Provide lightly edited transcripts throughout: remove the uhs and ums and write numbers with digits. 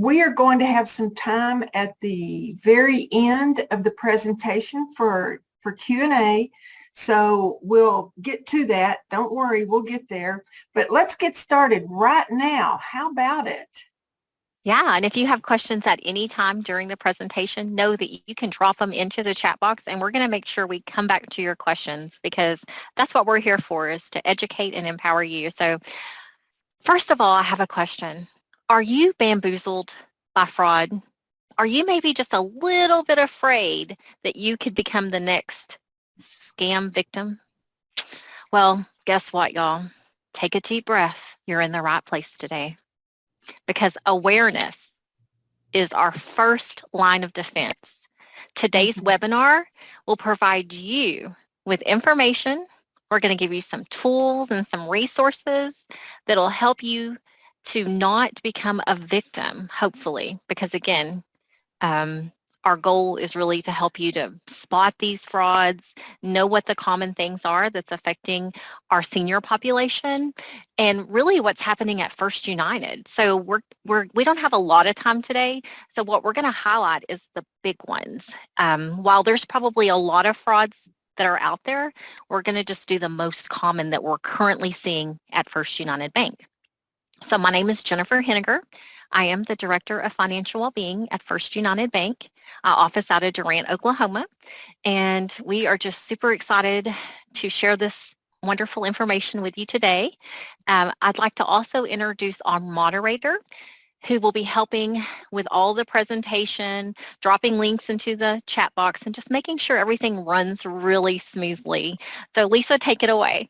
we are going to have some time at the very end of the presentation for Q&A. So we'll get to that. Don't worry, we'll get there. But let's get started right now. How about it? Yeah, and if you have questions at any time during the presentation, know that you can drop them into the chat box, and we're going to make sure we come back to your questions, because that's what we're here for, is to educate and empower you. So first of all, I have a question. Are you bamboozled by fraud? Are you maybe just a little bit afraid that you could become the next scam victim? Well, guess what, y'all? Take a deep breath. You're in the right place today, because awareness is our first line of defense. Today's webinar will provide you with information. We're going to give you some tools and some resources that will help you to not become a victim, hopefully, because again, our goal is really to help you to spot these frauds, know what the common things are that's affecting our senior population, and really what's happening at First United. So we don't have a lot of time today, so what we're going to highlight is the big ones. While there's probably a lot of frauds that are out there, we're going to just do the most common that we're currently seeing at First United Bank. So my name is Jennifer Henniger. I am the Director of Financial Wellbeing at First United Bank, office out of Durant, Oklahoma. And we are just super excited to share this wonderful information with you today. I'd like to also introduce our moderator, who will be helping with all the presentation, dropping links into the chat box, and just making sure everything runs really smoothly. So Lisa, take it away.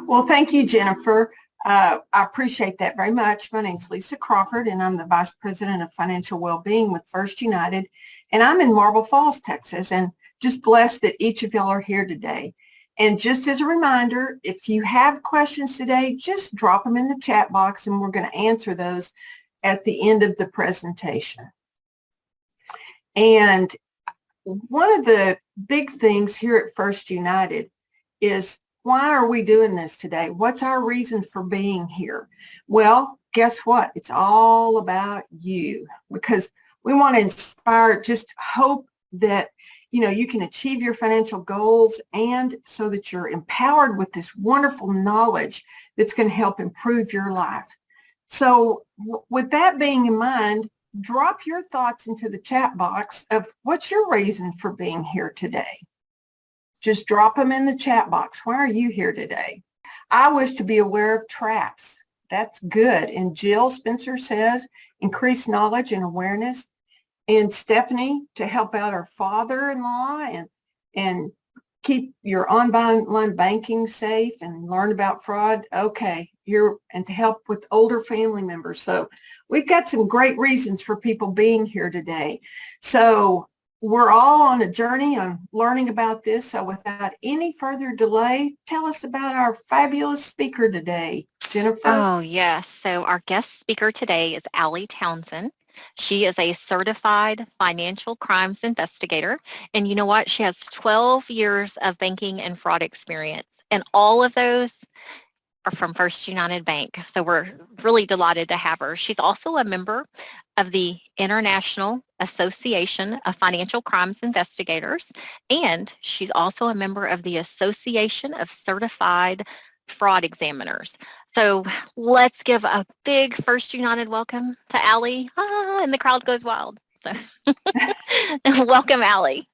Well, thank you, Jennifer. I appreciate that very much. My name is Lisa Crawford, and I'm the Vice President of Financial Wellbeing with First United, and I'm in Marble Falls, Texas, and just blessed that each of y'all are here today. And just as a reminder, if you have questions today, just drop them in the chat box, and we're going to answer those at the end of the presentation. And one of the big things here at First United is, why are we doing this today? What's our reason for being here? Well, guess what? It's all about you, because we want to inspire, just hope that you can achieve your financial goals, and so that you're empowered with this wonderful knowledge that's going to help improve your life. So with that being in mind, drop your thoughts into the chat box of what's your reason for being here today. Just drop them in the chat box. Why are you here today? I wish to be aware of traps. That's good. And Jill Spencer says, increase knowledge and awareness. And Stephanie, to help out our father-in-law and keep your online banking safe and learn about fraud. Okay, and to help with older family members. So we've got some great reasons for people being here today. So we're all on a journey on learning about this. So without any further delay, tell us about our fabulous speaker today, Jennifer. Oh, yes. So our guest speaker today is Allie Townsend. She is a certified financial crimes investigator. And you know what? She has 12 years of banking and fraud experience. And all of those are from First United Bank. So we're really delighted to have her. She's also a member of the International Association of Financial Crimes Investigators, and she's also a member of the Association of Certified Fraud Examiners. So let's give a big First United welcome to Allie. And the crowd goes wild. So welcome, Allie.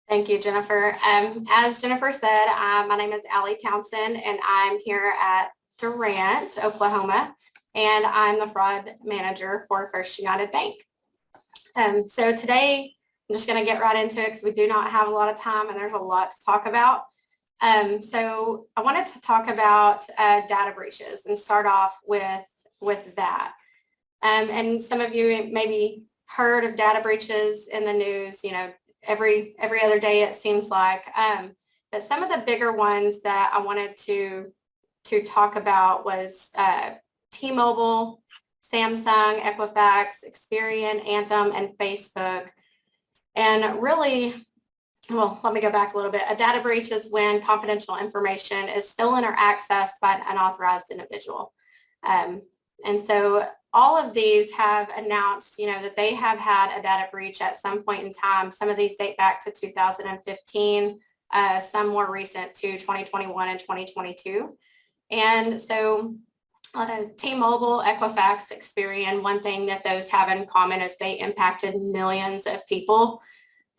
Thank you, Jennifer. As Jennifer said, my name is Allie Townsend, and I'm here at Durant, Oklahoma, and I'm the fraud manager for First United Bank. So today, I'm just going to get right into it because we do not have a lot of time and there's a lot to talk about. So I wanted to talk about data breaches and start off with that. And some of you maybe heard of data breaches in the news, every other day it seems like. But some of the bigger ones that I wanted to talk about was T-Mobile, Samsung, Equifax, Experian, Anthem, and Facebook. And really, well, let me go back a little bit. A data breach is when confidential information is stolen or accessed by an unauthorized individual. And so all of these have announced, that they have had a data breach at some point in time. Some of these date back to 2015, some more recent to 2021 and 2022. And so T-Mobile, Equifax, Experian, one thing that those have in common is they impacted millions of people.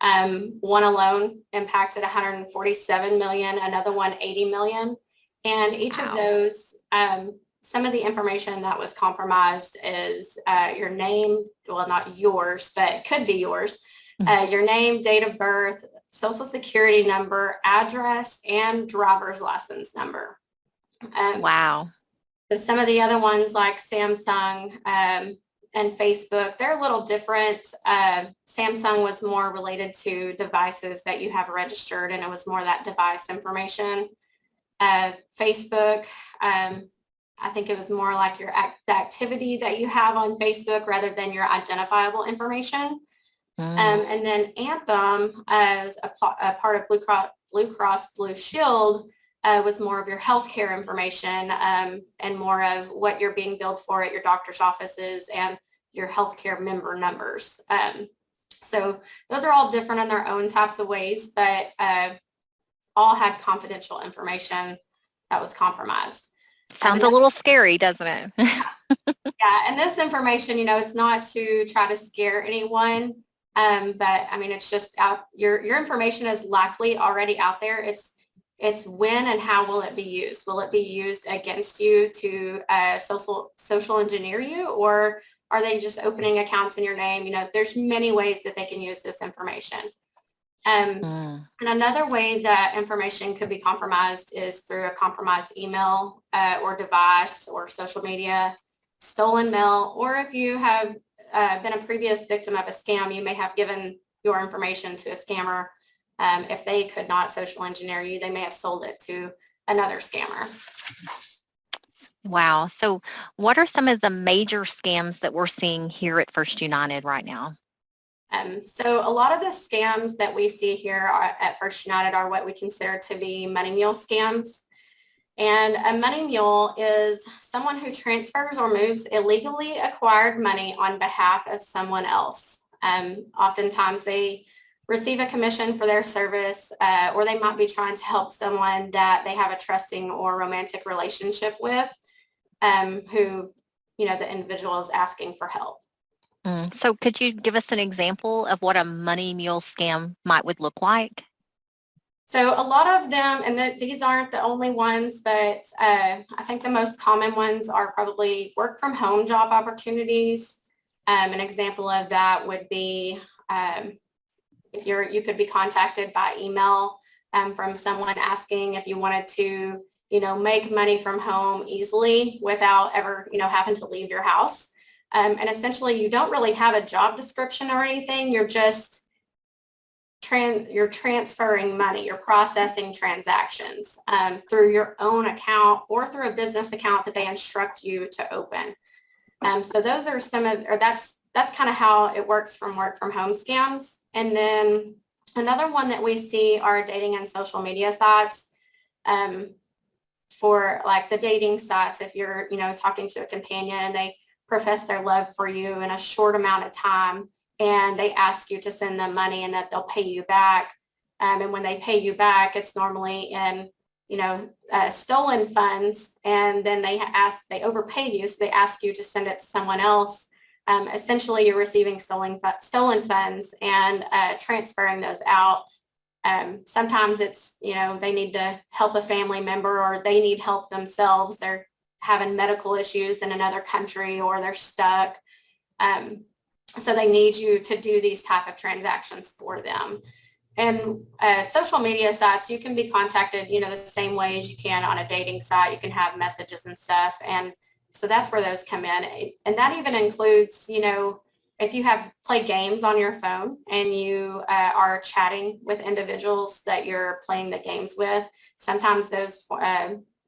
One alone impacted 147 million, another one 80 million. And each of those, some of the information that was compromised is your name, well, not yours, but could be yours, your name, date of birth, social security number, address, and driver's license number. Wow. So some of the other ones like Samsung and Facebook, they're a little different. Samsung was more related to devices that you have registered, and it was more that device information. Facebook, I think it was more like your the activity that you have on Facebook rather than your identifiable information. And then Anthem, as a part of Blue Cross Blue Shield, was more of your healthcare information and more of what you're being billed for at your doctor's offices and your healthcare member numbers. So those are all different in their own types of ways, but all had confidential information that was compromised. Sounds a little scary, doesn't it? Yeah, and this information, it's not to try to scare anyone, but I mean, it's just out. Your information is likely already out there. It's when and how will it be used? Will it be used against you to social engineer you, or are they just opening accounts in your name? There's many ways that they can use this information. And another way that information could be compromised is through a compromised email or device or social media, stolen mail, or if you have been a previous victim of a scam, you may have given your information to a scammer. If they could not social engineer you, they may have sold it to another scammer. Wow. So what are some of the major scams that we're seeing here at First United right now? So a lot of the scams that we see here at First United are what we consider to be money mule scams. And a money mule is someone who transfers or moves illegally acquired money on behalf of someone else. Oftentimes they receive a commission for their service, or they might be trying to help someone that they have a trusting or romantic relationship with, who, the individual is asking for help. So could you give us an example of what a money mule scam would look like? So a lot of them, and these aren't the only ones, but I think the most common ones are probably work from home job opportunities. An example of that would be if you could be contacted by email from someone asking if you wanted to, make money from home easily without ever, having to leave your house. And essentially you don't really have a job description or anything. You're just you're transferring money, you're processing transactions through your own account or through a business account that they instruct you to open. So those are that's kind of how it works from work from home scams. And then another one that we see are dating and social media sites. For like the dating sites, if you're, talking to a companion and they profess their love for you in a short amount of time, and they ask you to send them money and that they'll pay you back. And when they pay you back, it's normally in, stolen funds. And then they overpay you. So they ask you to send it to someone else. Essentially, you're receiving stolen funds and transferring those out. Sometimes it's, they need to help a family member or they need help themselves. They're having medical issues in another country or they're stuck. So they need you to do these type of transactions for them. And social media sites, you can be contacted, the same way as you can on a dating site. You can have messages and stuff. And so that's where those come in. And that even includes, if you play games on your phone and you are chatting with individuals that you're playing the games with, sometimes those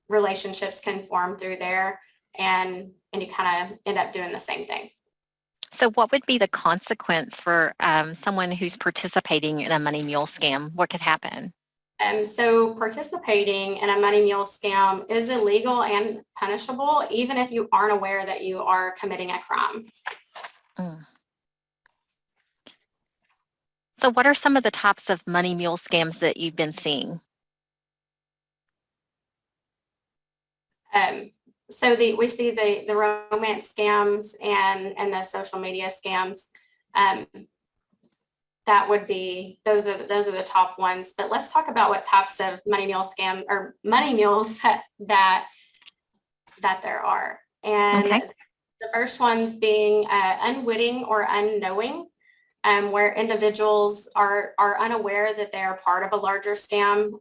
relationships can form through there and you kind of end up doing the same thing. So what would be the consequence for someone who's participating in a money mule scam? What could happen? So participating in a money mule scam is illegal and punishable, even if you aren't aware that you are committing a crime. Mm. So what are some of the types of money mule scams that you've been seeing? So we see the romance scams and the social media scams. That would be, those are the top ones. But let's talk about what types of money mule scam or money mules that there are. And Okay. the first ones being unwitting or unknowing, where individuals are unaware that they are part of a larger scam.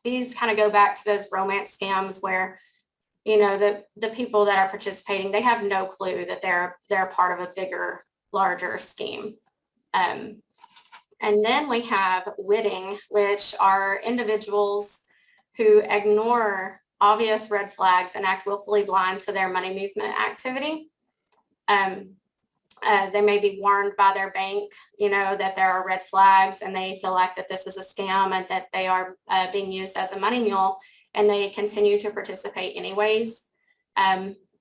These kind of go back to those romance scams where, you know, the people that are participating, they have no clue that they're part of a bigger, larger scheme. And then we have witting, which are individuals who ignore obvious red flags and act willfully blind to their money movement activity. They may be warned by their bank, you know, that there are red flags and they feel like that this is a scam and that they are being used as a money mule, and they continue to participate anyways.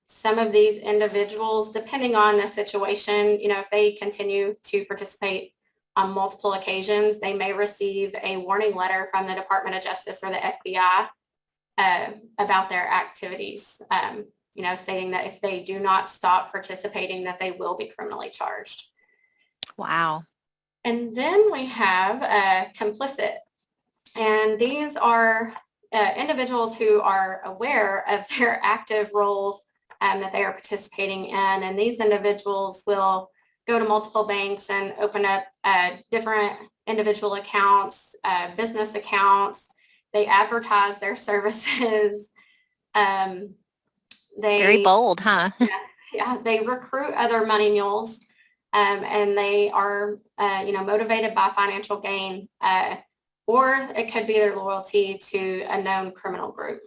Some of these individuals, depending on the situation, you know, if they continue to participate on multiple occasions, they may receive a warning letter from the Department of Justice or the FBI about their activities, you know, stating that if they do not stop participating, that they will be criminally charged. Wow. And then we have complicit. And these are individuals who are aware of their active role that they are participating in. And these individuals will go to multiple banks and open up different individual accounts, business accounts. They advertise their services. Very bold, huh? Yeah, they recruit other money mules, and they are, you know, motivated by financial gain, or it could be their loyalty to a known criminal group.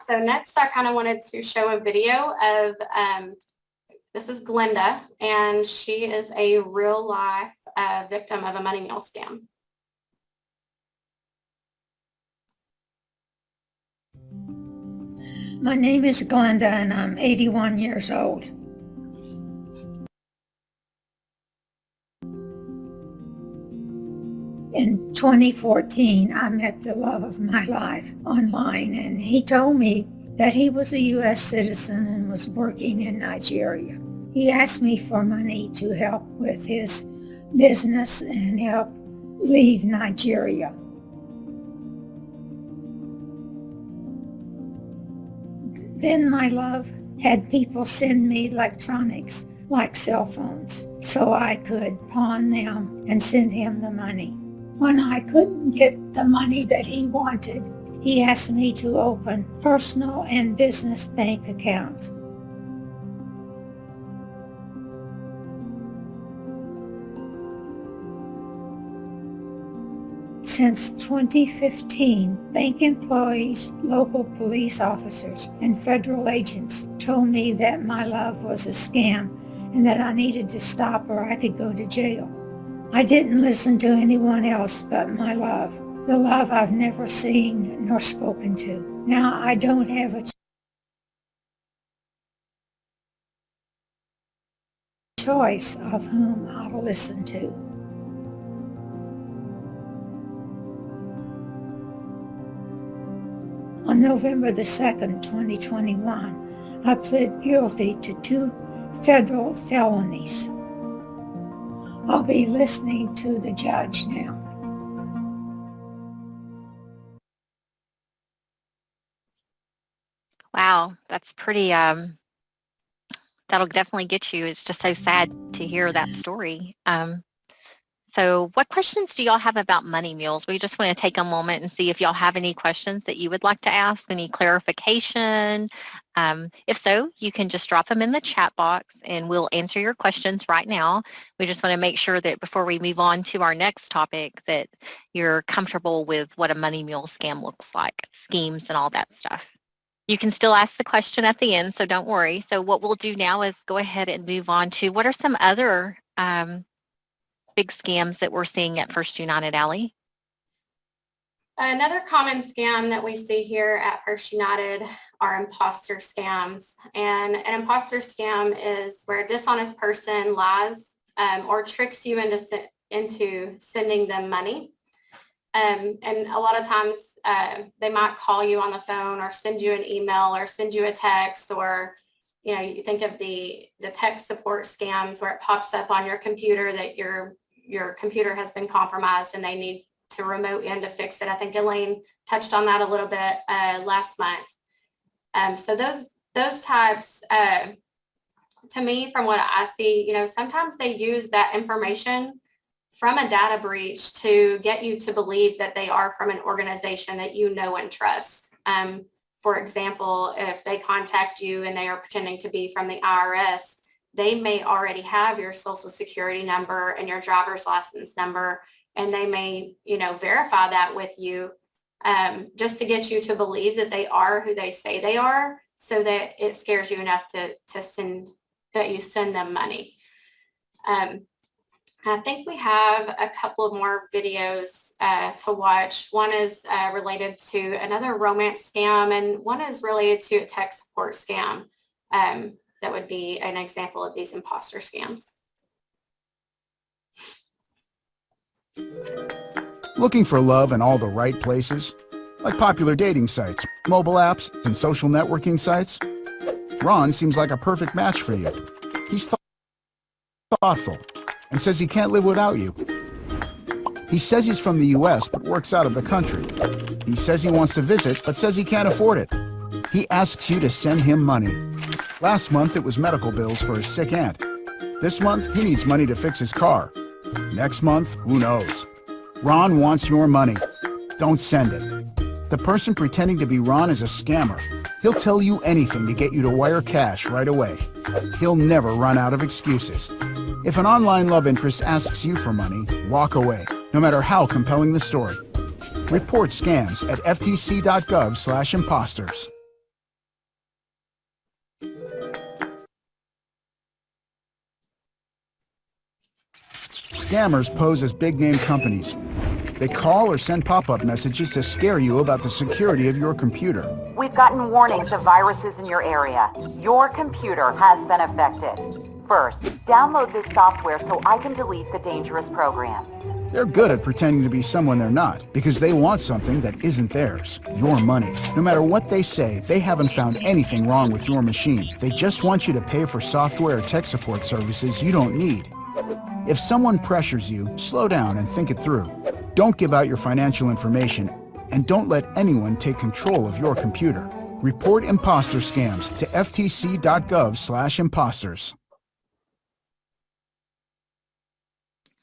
So next, I kind of wanted to show a video of, this is Glenda, and she is a real life victim of a money mule scam. My name is Glenda and I'm 81 years old. In 2014, I met the love of my life online, and he told me that he was a U.S. citizen and was working in Nigeria. He asked me for money to help with his business and help leave Nigeria. Then my love had people send me electronics like cell phones so I could pawn them and send him the money. When I couldn't get the money that he wanted, he asked me to open personal and business bank accounts. Since 2015, bank employees, local police officers, and federal agents told me that my love was a scam and that I needed to stop or I could go to jail. I didn't listen to anyone else but my love, the love I've never seen nor spoken to. Now I don't have a choice of whom I'll listen to. On November the 2nd, 2021, I pled guilty to 2 federal felonies. I'll be listening to the judge now. Wow, that's pretty, that'll definitely get you. It's just so sad to hear that story. So what questions do y'all have about money mules? We just want to take a moment and see if y'all have any questions that you would like to ask, any clarification. If so, you can just drop them in the chat box and we'll answer your questions right now. We just want to make sure that before we move on to our next topic that you're comfortable with what a money mule scam looks like, schemes and all that stuff. You can still ask the question at the end, so don't worry. So what we'll do now is go ahead and move on to what are some other big scams that we're seeing at First United, Allie? Another common scam that we see here at First United are imposter scams. And an imposter scam is where a dishonest person lies or tricks you into sending them money. And a lot of times they might call you on the phone or send you an email or send you a text, or you think of the tech support scams where it pops up on your computer that your computer has been compromised and they need to remote in to fix it. I think Elaine touched on that a little bit last month. So those types, to me, from what I see, sometimes they use that information from a data breach to get you to believe that they are from an organization that you know and trust. For example, if they contact you and they are pretending to be from the IRS, they may already have your social security number and your driver's license number, and they may, verify that with you just to get you to believe that they are who they say they are, so that it scares you enough to send them money. I think we have a couple of more videos to watch. One is related to another romance scam, and one is related to a tech support scam. That would be an example of these imposter scams. Looking for love in all the right places? Like popular dating sites, mobile apps, and social networking sites? Ron seems like a perfect match for you. He's thoughtful and says he can't live without you. He says he's from the US but works out of the country. He says he wants to visit but says he can't afford it. He asks you to send him money. Last month it was medical bills for his sick aunt. This month he needs money to fix his car. Next month, who knows? Ron wants your money. Don't send it. The person pretending to be Ron is a scammer. He'll tell you anything to get you to wire cash right away. He'll never run out of excuses. If an online love interest asks you for money, walk away, no matter how compelling the story. Report scams at ftc.gov/imposters. Scammers pose as big-name companies. They call or send pop-up messages to scare you about the security of your computer. We've gotten warnings of viruses in your area. Your computer has been affected. First, download this software so I can delete the dangerous programs. They're good at pretending to be someone they're not because they want something that isn't theirs, your money. No matter what they say, they haven't found anything wrong with your machine. They just want you to pay for software or tech support services you don't need. If someone pressures you, slow down and think it through. Don't give out your financial information, and don't let anyone take control of your computer. Report imposter scams to ftc.gov/imposters.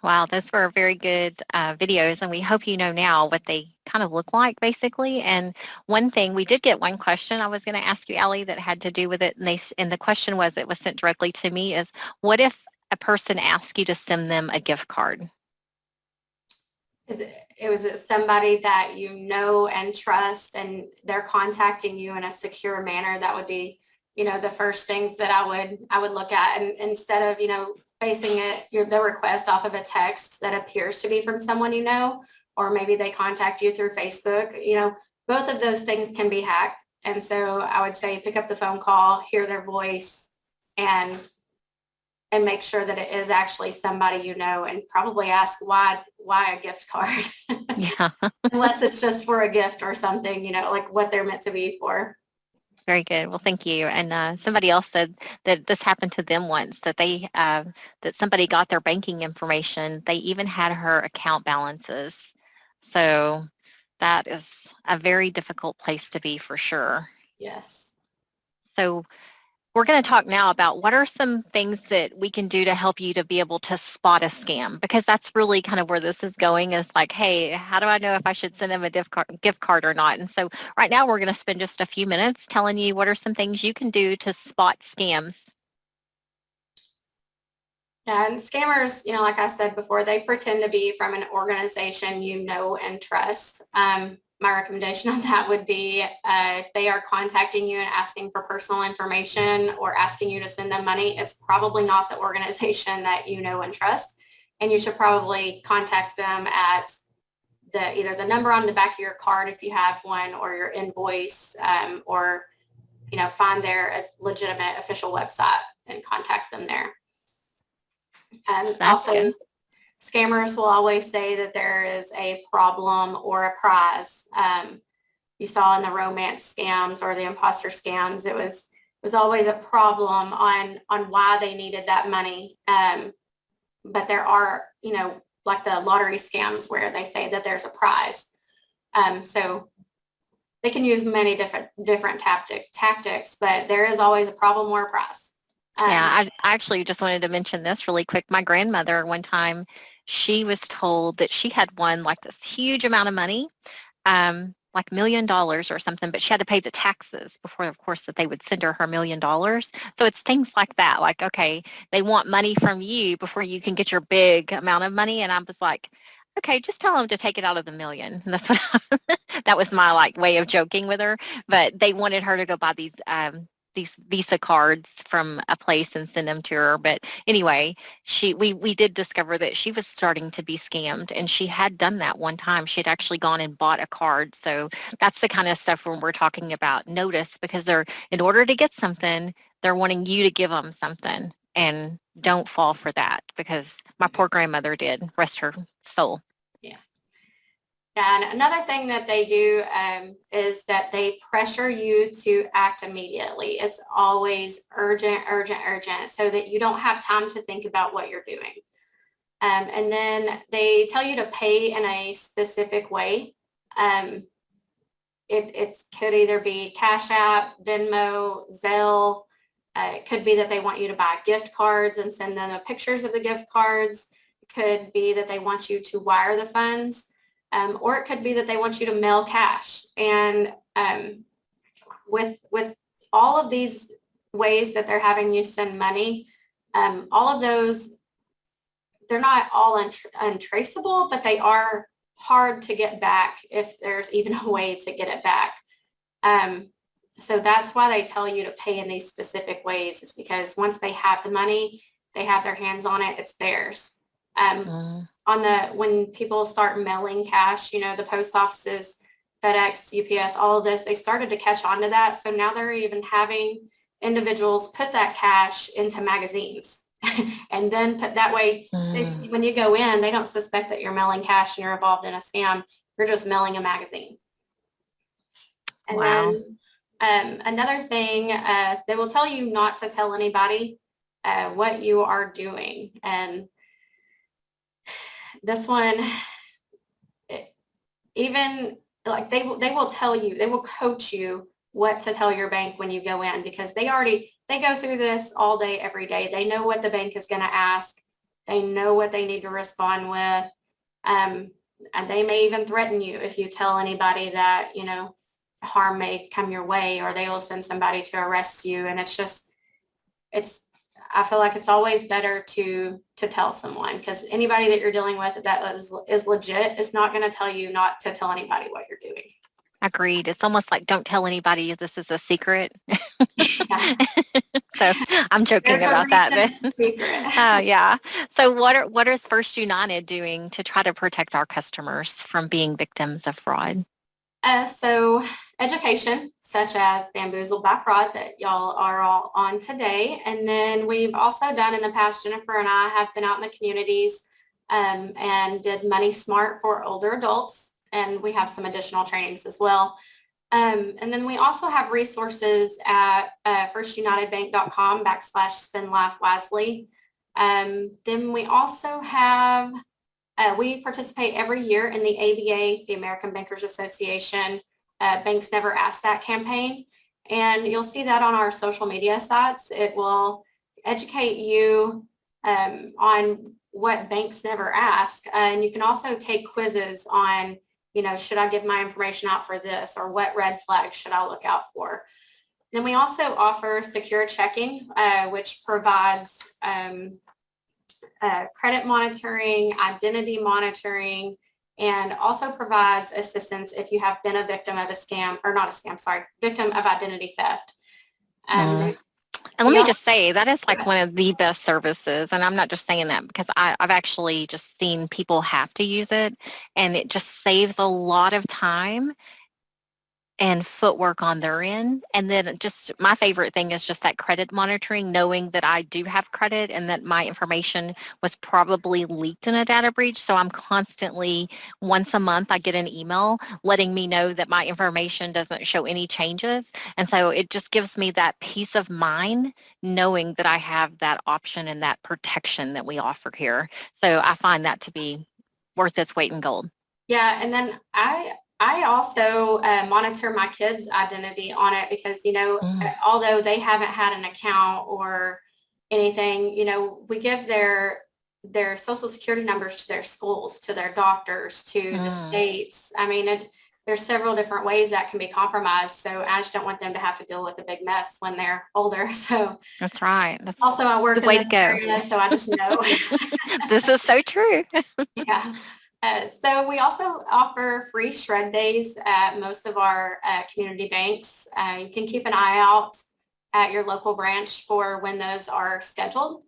Wow, those were very good videos, and we hope you know now what they kind of look like, basically. And one thing, we did get one question I was going to ask you, Allie, that had to do with it, and the question was, it was sent directly to me, is what if a person asks you to send them a gift card? Was it somebody that you know and trust, and they're contacting you in a secure manner? That would be, the first things that I would look at, and instead of, basing the request off of a text that appears to be from someone you know, or maybe they contact you through Facebook. Both of those things can be hacked. And so I would say pick up the phone call, hear their voice, and make sure that it is actually somebody you know, and probably ask why a gift card. Yeah. Unless it's just for a gift or something, like what they're meant to be for. Very good. Well, thank you. And somebody else said that this happened to them once, that that somebody got their banking information. They even had her account balances. So that is a very difficult place to be, for sure. Yes. So we're going to talk now about what are some things that we can do to help you to be able to spot a scam, because that's really kind of where this is going, is like, hey, how do I know if I should send them a gift card or not? And so right now we're going to spend just a few minutes telling you what are some things you can do to spot scams. Yeah, and scammers, like I said before, they pretend to be from an organization you know and trust. My recommendation on that would be if they are contacting you and asking for personal information or asking you to send them money, it's probably not the organization that you know and trust. and you should probably contact them at either the number on the back of your card if you have one, or your invoice, or find their legitimate official website and contact them there. And also, good. Scammers will always say that there is a problem or a prize. You saw in the romance scams or the imposter scams, it was always a problem on why they needed that money. But there are, like the lottery scams where they say that there's a prize. So they can use many different tactics, but there is always a problem or a prize. Yeah, I actually just wanted to mention this really quick. My grandmother, one time, she was told that she had won like this huge amount of money, like $1 million or something, but she had to pay the taxes before, of course, that they would send her $1 million. So it's things like that. Like, okay, they want money from you before you can get your big amount of money. And I was like, okay, just tell them to take it out of the million. And that's what that was my like way of joking with her. But they wanted her to go buy these Visa cards from a place and send them to her. But anyway, we did discover that she was starting to be scammed, and she had done that one time. She had actually gone and bought a card. So that's the kind of stuff when we're talking about notice, because in order to get something, they're wanting you to give them something, and don't fall for that, because my poor grandmother did, rest her soul. And another thing that they do is that they pressure you to act immediately. It's always urgent, urgent, urgent, so that you don't have time to think about what you're doing. And then they tell you to pay in a specific way. It could either be Cash App, Venmo, Zelle. It could be that they want you to buy gift cards and send them the pictures of the gift cards. It could be that they want you to wire the funds. Or it could be that they want you to mail cash. And with all of these ways that they're having you send money, all of those, they're not all untraceable, but they are hard to get back if there's even a way to get it back. So that's why they tell you to pay in these specific ways, is because once they have the money, they have their hands on it, it's theirs. When people start mailing cash, the post offices, FedEx, UPS, all of this, they started to catch on to that. So now they're even having individuals put that cash into magazines and then put that way, when you go in, they don't suspect that you're mailing cash and you're involved in a scam. You're just mailing a magazine. And then another thing, they will tell you not to tell anybody what you are doing. And this one, even like they will tell you, they will coach you what to tell your bank when you go in, because they go through this all day, every day. They know what the bank is going to ask. They know what they need to respond with. And they may even threaten you if you tell anybody that, harm may come your way, or they will send somebody to arrest you. And I feel like it's always better to tell someone, because anybody that you're dealing with that is legit is not going to tell you not to tell anybody what you're doing. Agreed. It's almost like, don't tell anybody this is a secret. Yeah. So I'm joking about that. But, secret. yeah. So what is First United doing to try to protect our customers from being victims of fraud? So education, such as Bamboozled by Fraud, that y'all are all on today. And then we've also done in the past, Jennifer and I have been out in the communities and did Money Smart for older adults. And we have some additional trainings as well. And then we also have resources at firstunitedbank.com/spendlifewisely. Then we also have, we participate every year in the ABA, the American Bankers Association, Banks Never Ask That campaign. And you'll see that on our social media sites. It will educate you on what banks never ask. And you can also take quizzes on, should I give my information out for this, or what red flags should I look out for? Then we also offer secure checking, which provides credit monitoring, identity monitoring, and also provides assistance if you have been a victim of a scam, or not a scam, sorry, victim of identity theft. And let We me just say, that is like Yeah. one of the best services. And I'm not just saying that because I've actually just seen people have to use it, and it just saves a lot of time and footwork on their end. And then just my favorite thing is just that credit monitoring, knowing that I do have credit and that my information was probably leaked in a data breach. So I'm constantly, once a month, I get an email letting me know that my information doesn't show any changes. And so it just gives me that peace of mind knowing that I have that option and that protection that we offer here. So I find that to be worth its weight in gold. Yeah, and then I also monitor my kids' identity on it because, although they haven't had an account or anything, we give their social security numbers to their schools, to their doctors, to the states. I mean, there's several different ways that can be compromised. So I just don't want them to have to deal with a big mess when they're older. So That's right. That's also I work a good in way this to go. area, so I just know. This is so true. Yeah. So we also offer free shred days at most of our community banks. You can keep an eye out at your local branch for when those are scheduled.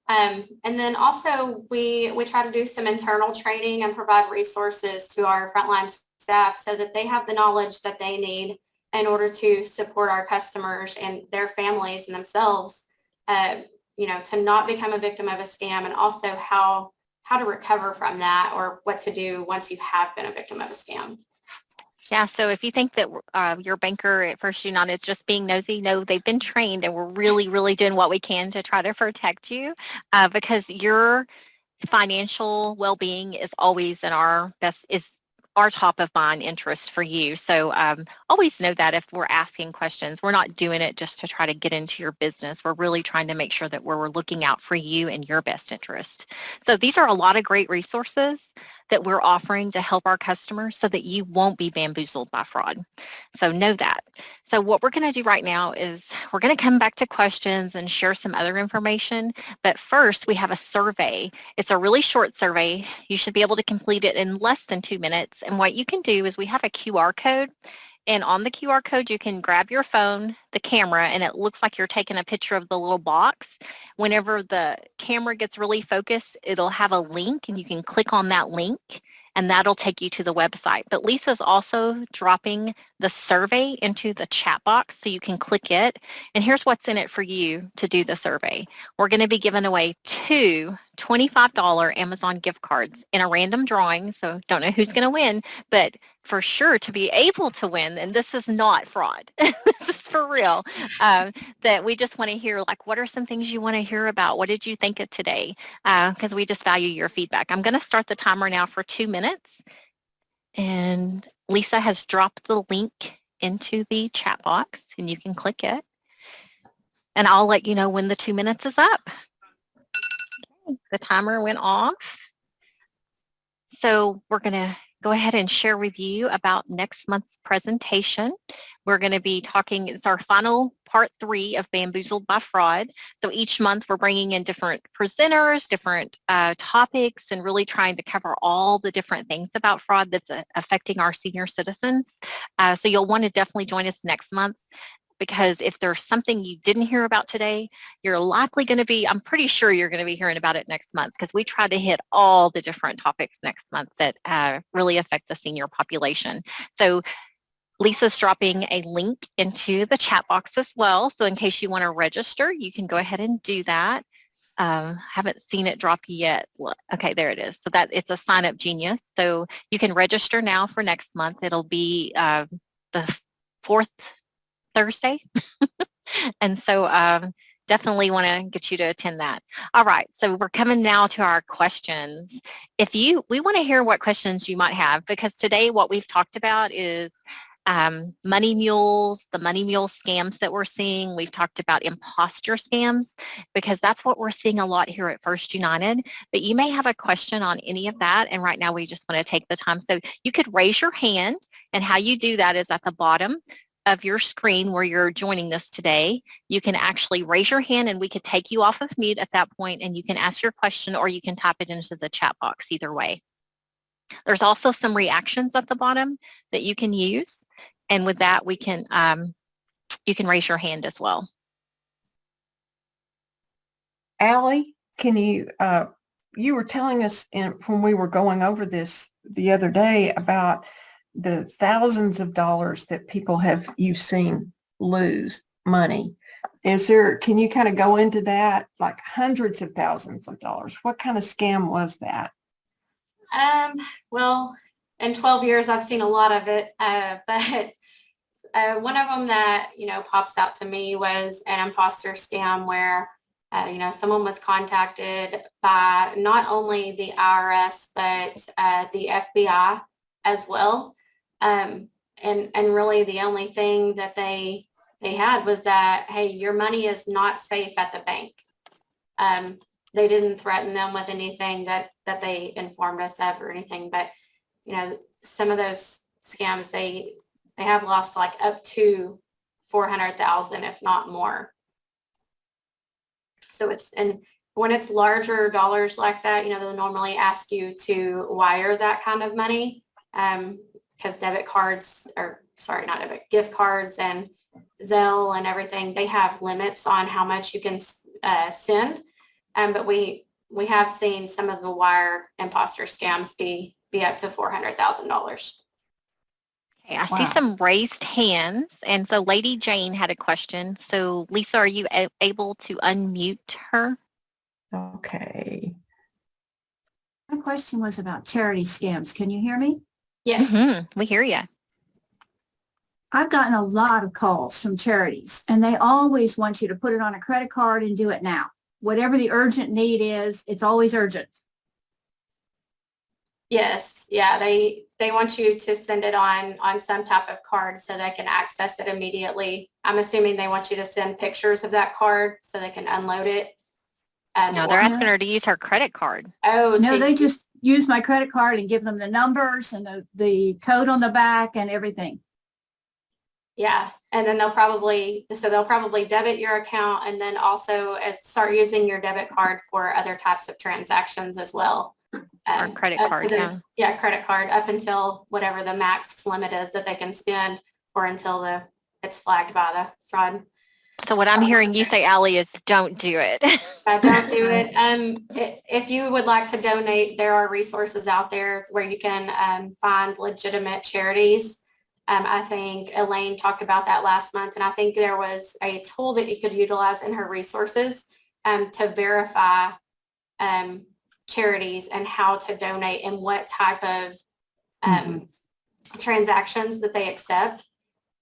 And then also we try to do some internal training and provide resources to our frontline staff so that they have the knowledge that they need in order to support our customers and their families and themselves, to not become a victim of a scam, and also how to recover from that, or what to do once you have been a victim of a scam. Yeah, so if you think that your banker at First United is just being nosy, no, they've been trained, and we're really, really doing what we can to try to protect you because your financial well-being is always is our top of mind interest for you. So always know that if we're asking questions, we're not doing it just to try to get into your business. We're really trying to make sure that we're looking out for you and your best interest. So these are a lot of great resources that we're offering to help our customers so that you won't be bamboozled by fraud. So know that. So what we're going to do right now is we're going to come back to questions and share some other information. But first, we have a survey. It's a really short survey. You should be able to complete it in less than 2 minutes. And what you can do is we have a QR code. And on the QR code, you can grab your phone, the camera, and it looks like you're taking a picture of the little box. Whenever the camera gets really focused, it'll have a link, and you can click on that link, and that'll take you to the website. But Lisa's also dropping the survey into the chat box, so you can click it. And here's what's in it for you to do the survey. We're going to be giving away 2 $25 Amazon gift cards in a random drawing, so don't know who's going to win, but for sure to be able to win, and this is not fraud, this is for real, that we just want to hear, like, what are some things you want to hear about? What did you think of today? Because we just value your feedback. I'm going to start the timer now for 2 minutes, and Lisa has dropped the link into the chat box, and you can click it, and I'll let you know when the 2 minutes is up. Okay, the timer went off. So we're going to go ahead and share with you about next month's presentation. We're going to be talking, it's our final part 3 of Bamboozled by Fraud. So each month we're bringing in different presenters, different topics, and really trying to cover all the different things about fraud that's affecting our senior citizens. So you'll want to definitely join us next month, because if there's something you didn't hear about today, you're likely going to be, I'm pretty sure you're going to be hearing about it next month, because we try to hit all the different topics next month that really affect the senior population. So Lisa's dropping a link into the chat box as well. So in case you want to register, you can go ahead and do that. Haven't seen it drop yet. Okay, there it is. So that it's a sign up genius. So you can register now for next month. It'll be the 4th Thursday. And so definitely want to get you to attend that. All right, so we're coming now to our questions. We want to hear what questions you might have, because today what we've talked about is money mules, the money mule scams that we're seeing. We've talked about imposter scams, because that's what we're seeing a lot here at First United. But you may have a question on any of that, and right now we just want to take the time. So you could raise your hand, and how you do that is at the bottom of your screen where you're joining this today. You can actually raise your hand, and we could take you off of mute at that point, and you can ask your question, or you can type it into the chat box, either way. There's also some reactions at the bottom that you can use, and with that we can you can raise your hand as well. Allie, can you, you were telling us when we were going over this the other day about the thousands of dollars that people you've seen lose money. Can you kind of go into that, like hundreds of thousands of dollars? What kind of scam was that? Well, in 12 years, I've seen a lot of it, but one of them that, pops out to me was an imposter scam where, someone was contacted by not only the IRS, but the FBI as well. And really the only thing that they had was that, hey, your money is not safe at the bank. They didn't threaten them with anything that they informed us of or anything, but some of those scams, they have lost like up to 400,000, if not more. So and when it's larger dollars like that, they'll normally ask you to wire that kind of money, because gift cards and Zelle and everything, they have limits on how much you can send. But we have seen some of the wire imposter scams be up to $400,000. Okay, I see some raised hands. And so Lady Jane had a question. So Lisa, are you able to unmute her? Okay. My question was about charity scams. Can you hear me? Yes. Mm-hmm. We hear you. I've gotten a lot of calls from charities, and they always want you to put it on a credit card and do it now. Whatever the urgent need is, it's always urgent. Yes. Yeah. They want you to send it on some type of card so they can access it immediately. I'm assuming they want you to send pictures of that card so they can unload it. No, they're asking her to use her credit card. Oh, no, they just use my credit card and give them the numbers and the code on the back and everything. Yeah. And then they'll probably debit your account and then also start using your debit card for other types of transactions as well. Or credit card, yeah, credit card up until whatever the max limit is that they can spend, or until it's flagged by the fraud. So what I'm hearing you say, Allie, is don't do it. Don't do it. If you would like to donate, there are resources out there where you can find legitimate charities. I think Elaine talked about that last month, and I think there was a tool that you could utilize in her resources to verify charities and how to donate and what type of transactions that they accept.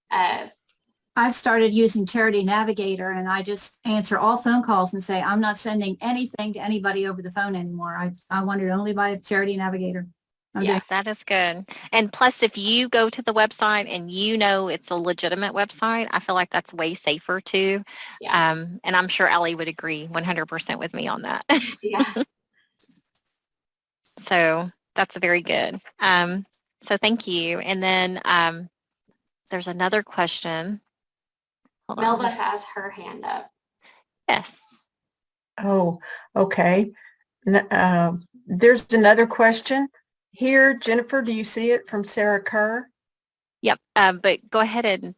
I've started using Charity Navigator, and I just answer all phone calls and say, I'm not sending anything to anybody over the phone anymore. I want it only by Charity Navigator. Yeah, that is good. And plus, if you go to the website and it's a legitimate website, I feel like that's way safer too. Yeah. And I'm sure Allie would agree 100% with me on that. Yeah. So that's very good. So thank you. And then there's another question. Hold on. Melba has her hand up. Yes. Oh, okay. There's another question here. Jennifer, do you see it from Sarah Kerr? Yep. But go ahead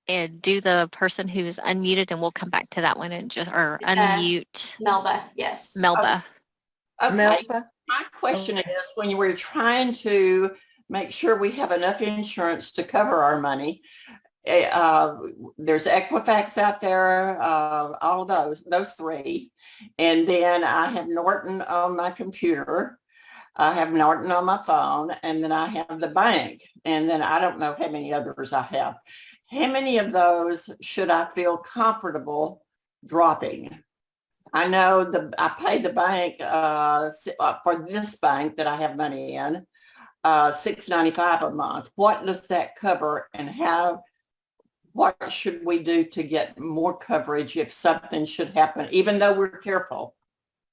and do the person who's unmuted, and we'll come back to that one and unmute. Melba, yes. Melba. Okay. Melba? My question is, when we're trying to make sure we have enough insurance to cover our money, there's Equifax out there, all of those three. And then I have Norton on my computer. I have Norton on my phone, and then I have the bank. And then I don't know how many others I have. How many of those should I feel comfortable dropping? I know I pay the bank for this bank that I have money in, $6.95 a month. What does that cover, and what should we do to get more coverage if something should happen, even though we're careful?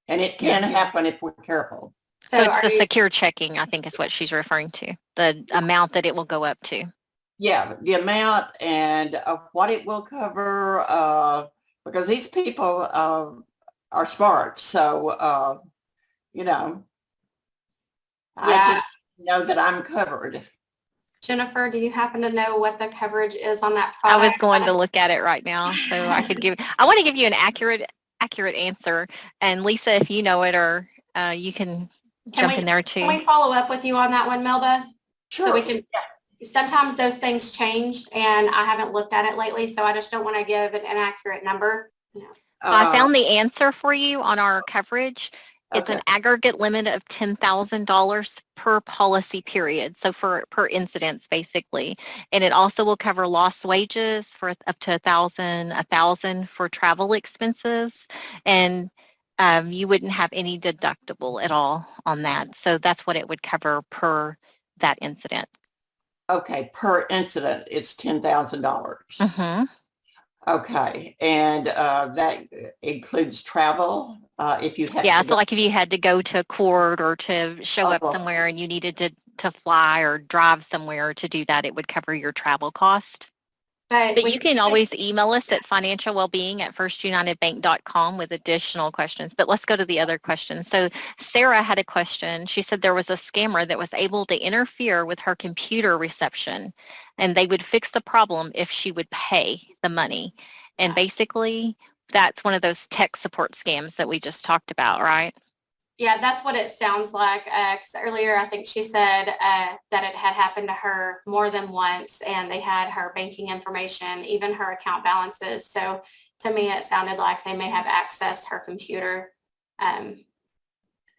And it can happen if we're careful. So it's the secure checking, I think is what she's referring to, the amount that it will go up to. Yeah, the amount and what it will cover, because these people are smart. So, I just know that I'm covered. Jennifer, do you happen to know what the coverage is on that product? I was going to look at it right now, so I could I want to give you an accurate accurate answer. And Lisa, if you know it, or you can jump in there Can too. we follow up with you on that one, Melba? Sure. So we can, sometimes those things change and I haven't looked at it lately, so I just don't want to give an inaccurate number. So I found the answer for you on our coverage. It's Okay. an aggregate limit of $10,000 per policy period. So per incidents, basically. And it also will cover lost wages for up to $1,000 for travel expenses. And you wouldn't have any deductible at all on that. So that's what it would cover per that incident. Okay, per incident, it's $10,000. Mm-hmm. Okay, and that includes travel if you had Yeah, to so go. like if you had to go to court or to show up Oh. somewhere and you needed to fly or drive somewhere to do that, it would cover your travel cost. But you can always email us at financialwellbeing@firstunitedbank.com with additional questions. But let's go to the other questions. So Sarah had a question. She said there was a scammer that was able to interfere with her computer reception, and they would fix the problem if she would pay the money. And basically, that's one of those tech support scams that we just talked about, right? Yeah, that's what it sounds like. Because earlier, I think she said that it had happened to her more than once, and they had her banking information, even her account balances. So to me, it sounded like they may have accessed her computer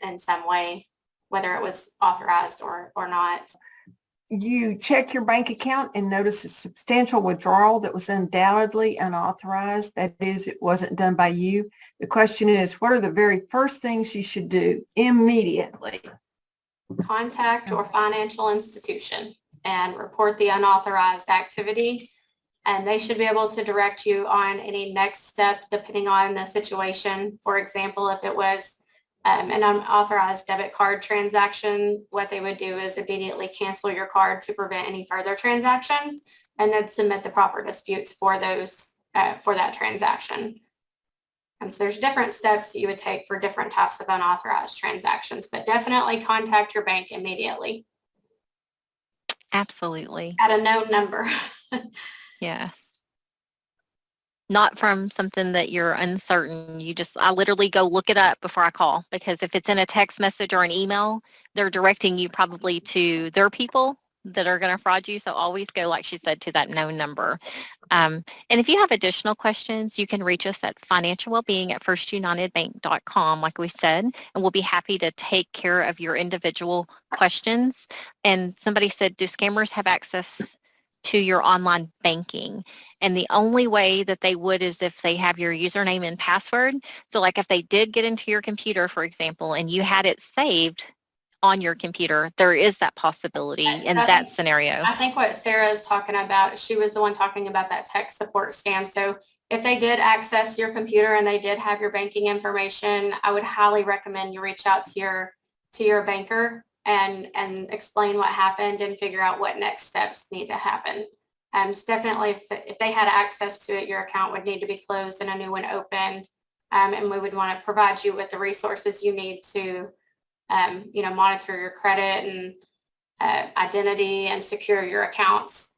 in some way, whether it was authorized or not. You check your bank account and notice a substantial withdrawal that was undoubtedly unauthorized. That is, it wasn't done by you. The question is, what are the very first things you should do immediately? Contact your financial institution and report the unauthorized activity. And they should be able to direct you on any next step depending on the situation. For example, if it was an unauthorized debit card transaction, what they would do is immediately cancel your card to prevent any further transactions, and then submit the proper disputes for those for that transaction. And so there's different steps you would take for different types of unauthorized transactions, but definitely contact your bank immediately. Absolutely. At a known number. Yes. Not from something that you're uncertain. I literally go look it up before I call, because if it's in a text message or an email, they're directing you probably to their people that are going to fraud you. So always go, like she said, to that known number. And if you have additional questions, you can reach us at financialwellbeing@firstunitedbank.com, like we said, and we'll be happy to take care of your individual questions. And somebody said, do scammers have access to your online banking? And the only way that they would is if they have your username and password. So like if they did get into your computer, for example, and you had it saved on your computer, there is that possibility in that scenario. I think what Sarah is talking about, she was the one talking about that tech support scam. So if they did access your computer and they did have your banking information, I would highly recommend you reach out to your banker and explain what happened and figure out what next steps need to happen. It's definitely, if they had access to it, your account would need to be closed and a new one opened. And we would want to provide you with the resources you need to monitor your credit and identity and secure your accounts.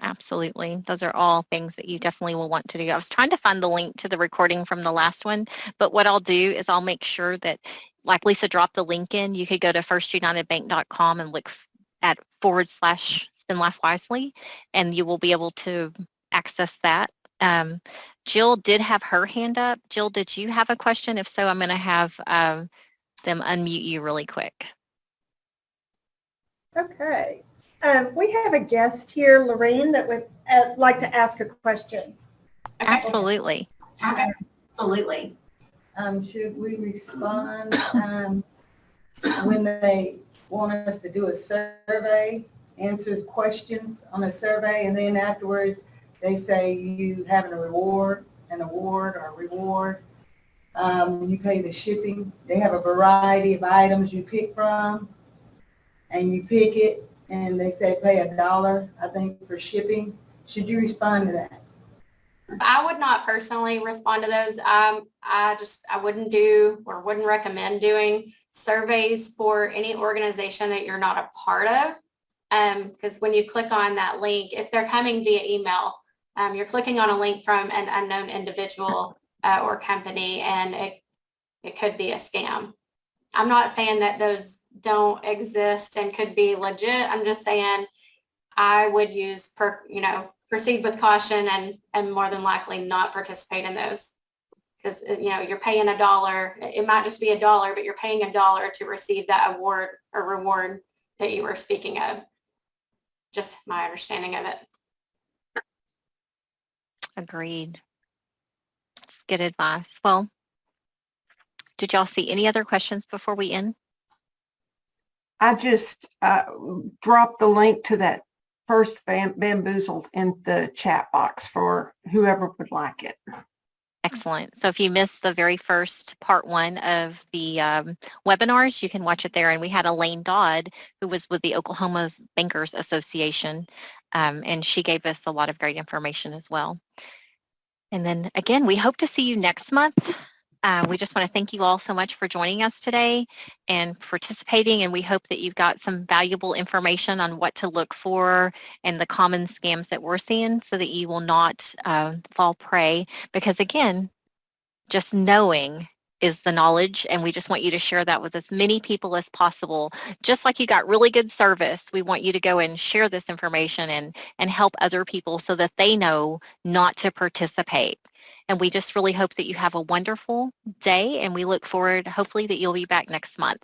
Absolutely. Those are all things that you definitely will want to do. I was trying to find the link to the recording from the last one, but what I'll do is I'll make sure that, like Lisa dropped the link in, you could go to firstunitedbank.com and look at /Spend Life Wisely, and you will be able to access that. Jill did have her hand up. Jill, did you have a question? If so, I'm going to have them unmute you really quick. Okay. We have a guest here, Lorraine, that would like to ask a question. Absolutely. Absolutely. Should we respond when they want us to do a survey, answers questions on a survey, and then afterwards they say you have an award or reward. You pay the shipping. They have a variety of items you pick from, and you pick it, and they say pay $1, I think, for shipping. Should you respond to that? I would not personally respond to those. I wouldn't do or wouldn't recommend doing surveys for any organization that you're not a part of. Because when you click on that link, if they're coming via email, you're clicking on a link from an unknown individual or company, and it could be a scam. I'm not saying that those don't exist and could be legit. I'm just saying I would use, proceed with caution and more than likely not participate in those. Because, you're paying $1. It might just be $1, but you're paying $1 to receive that award or reward that you were speaking of. Just my understanding of it. Agreed. That's good advice. Well, did y'all see any other questions before we end? I just dropped the link to that first Bamboozled in the chat box for whoever would like it. Excellent. So if you missed the very first part 1 of the webinars, you can watch it there. And we had Elaine Dodd, who was with the Oklahoma Bankers Association, and she gave us a lot of great information as well. And then again, we hope to see you next month. We just want to thank you all so much for joining us today and participating, and we hope that you've got some valuable information on what to look for and the common scams that we're seeing so that you will not fall prey, because again, just knowing is the knowledge, and we just want you to share that with as many people as possible. Just like you got really good service, we want you to go and share this information and help other people so that they know not to participate. And we just really hope that you have a wonderful day, and we look forward, hopefully, that you'll be back next month.